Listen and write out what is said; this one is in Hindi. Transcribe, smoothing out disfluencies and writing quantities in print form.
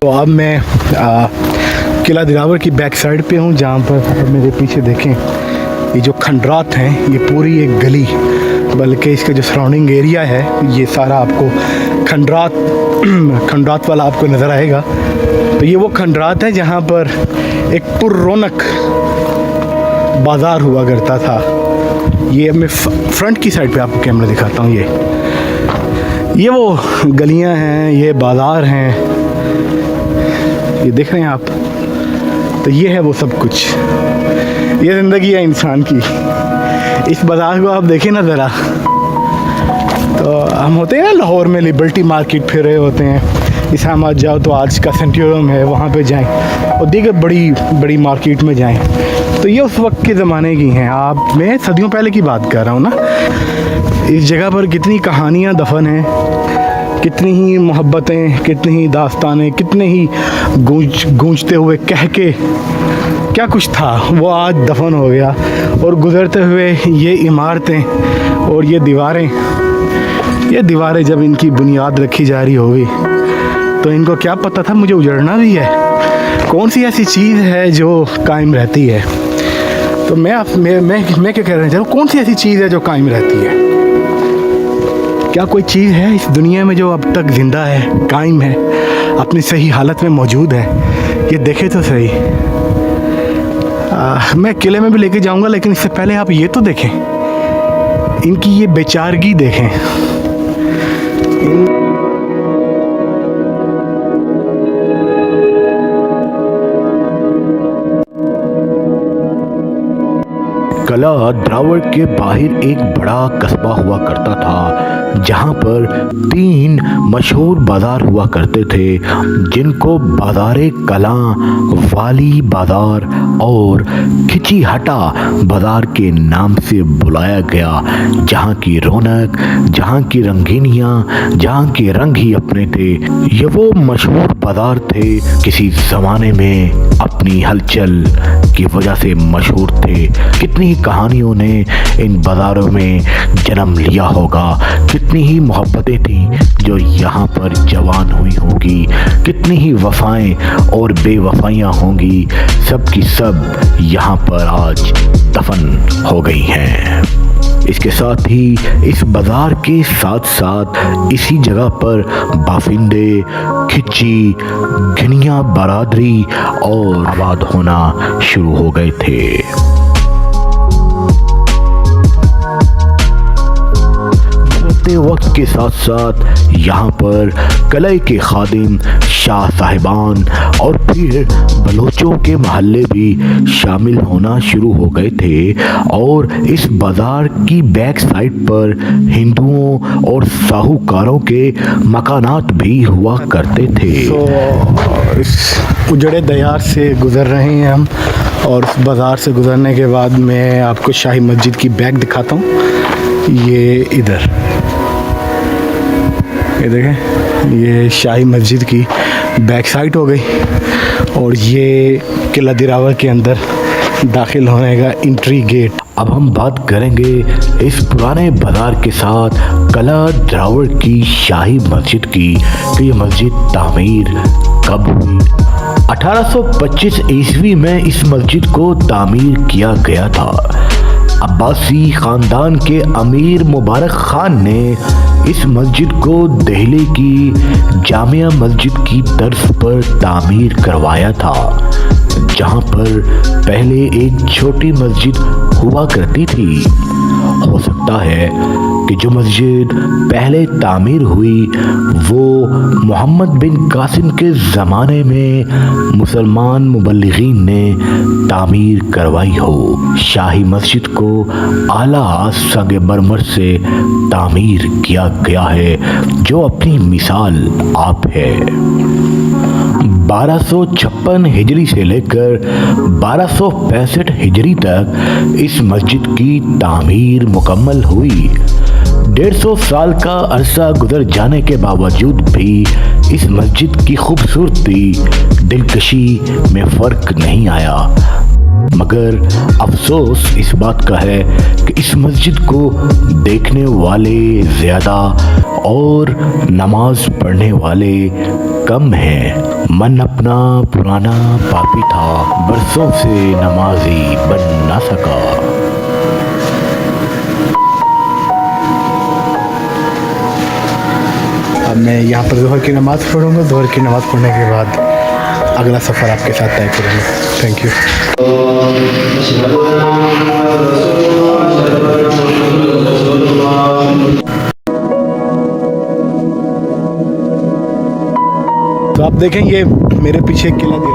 तो अब मैं किला दिलावर की बैक साइड पे हूँ, जहाँ पर मेरे पीछे देखें ये जो खंडरात हैं, ये पूरी एक गली, बल्कि इसका जो सराउंडिंग एरिया है ये सारा आपको खंडरात वाला आपको नज़र आएगा। तो ये वो खंडरात है जहाँ पर एक पुररौनक बाज़ार हुआ करता था। ये मैं फ्रंट की साइड पे आपको कैमरा दिखाता हूँ। ये वो गलियाँ हैं, ये बाज़ार हैं, ये देख रहे हैं आप। तो ये है वो सब कुछ, ये ज़िंदगी है इंसान की। इस बाज़ार को आप देखें ना ज़रा, तो हम होते हैं ना लाहौर में लिबर्टी मार्केट फिर रहे होते हैं, इस्लामाबाद जाओ तो आज का सेंट्यूरियम है, वहाँ पे जाएं और दीगर बड़ी बड़ी मार्केट में जाएं। तो ये उस वक्त के ज़माने की हैं। आप मैं सदियों पहले की बात कर रहा हूँ ना। इस जगह पर कितनी कहानियाँ दफन हैं, कितनी ही मोहब्बतें, कितनी ही दास्तानें, कितने ही गूंजते हुए कह के क्या कुछ था वो आज दफन हो गया। और गुज़रते हुए ये इमारतें और ये दीवारें जब इनकी बुनियाद रखी जा रही होगी तो इनको क्या पता था मुझे उजड़ना भी है। कौन सी ऐसी चीज़ है जो कायम रहती है? तो मैं क्या कह रहा हूँ, कौन सी ऐसी चीज़ है जो कायम रहती है? क्या कोई चीज़ है इस दुनिया में जो अब तक ज़िंदा है, कायम है, अपनी सही हालत में मौजूद है? ये देखे तो सही। मैं किले में भी लेके जाऊंगा, लेकिन इससे पहले आप ये तो देखें, इनकी ये बेचारगी देखें। किला दिलावर के बाहर एक बड़ा कस्बा हुआ करता था, जहां पर 3 मशहूर बाजार हुआ करते थे, जिनको बाज़ारे कला, वाली बाज़ार और खिची हटा बाज़ार के नाम से बुलाया गया। जहां की रौनक, जहां की रंगीनियाँ, जहां के रंग ही अपने थे। ये वो मशहूर बाज़ार थे, किसी ज़माने में अपनी हलचल की वजह से मशहूर थे। कितनी कहानियों ने इन बाज़ारों में जन्म लिया होगा, कितनी ही मोहब्बतें थीं जो यहाँ पर जवान हुई होंगी, कितनी ही वफ़ाएं और बेवफाइयाँ होंगी, सब की सब यहाँ पर आज दफन हो गई हैं। इसके साथ ही इस बाज़ार के साथ साथ इसी जगह पर बाफिंदे, खिच्ची, घिनिया बरादरी और आबाद होना शुरू हो गए थे। वक्त के साथ साथ यहाँ पर किले के खादिम, शाह साहिबान और फिर बलोचों के महल्ले भी शामिल होना शुरू हो गए थे। और इस बाज़ार की बैक साइड पर हिंदुओं और साहूकारों के मकानात भी हुआ करते थे। तो इस उजड़े दयार से गुज़र रहे हैं हम, और उस बाज़ार से गुज़रने के बाद मैं आपको शाही मस्जिद की बैक दिखाता हूँ। ये इधर ये देखें, ये शाही मस्जिद की बैक साइड हो गई, और ये किला दिलावर के अंदर दाखिल होने का एंट्री गेट। अब हम बात करेंगे इस पुराने बाज़ार के साथ किला दिलावर की शाही मस्जिद की, कि ये मस्जिद तामीर कब हुई। 1825 ईस्वी में इस मस्जिद को तामीर किया गया था। अब्बासी ख़ानदान के अमीर मुबारक ख़ान ने इस मस्जिद को दिल्ली की जामिया मस्जिद की तर्ज पर तामीर करवाया था, जहां पर पहले एक छोटी मस्जिद हुआ करती थी। हो सकता है कि जो मस्जिद पहले तामीर हुई वो मोहम्मद बिन कासिम के ज़माने में मुसलमान मुबल्लिगीन ने तामीर करवाई हो। शाही मस्जिद को आला संगमरमर से तामीर किया गया है, जो अपनी मिसाल आप है। 1256 हिजरी से लेकर 1265 हिजरी तक इस मस्जिद की तामीर मुकम्मल हुई। 150 साल का अरसा गुजर जाने के बावजूद भी इस मस्जिद की खूबसूरती, दिलकशी में फ़र्क नहीं आया। मगर अफसोस इस बात का है कि इस मस्जिद को देखने वाले ज़्यादा और नमाज पढ़ने वाले कम हैं। मन अपना पुराना पापी था, बरसों से नमाजी बन ना सका। अब मैं यहाँ पर ज़ोहर की नमाज़ पढ़ूँगा। ज़ोहर की नमाज़ पढ़ने के बाद अगला सफ़र आपके साथ तय करूँगा। Thank you. तो आप देखें, ये मेरे पीछे किला दिख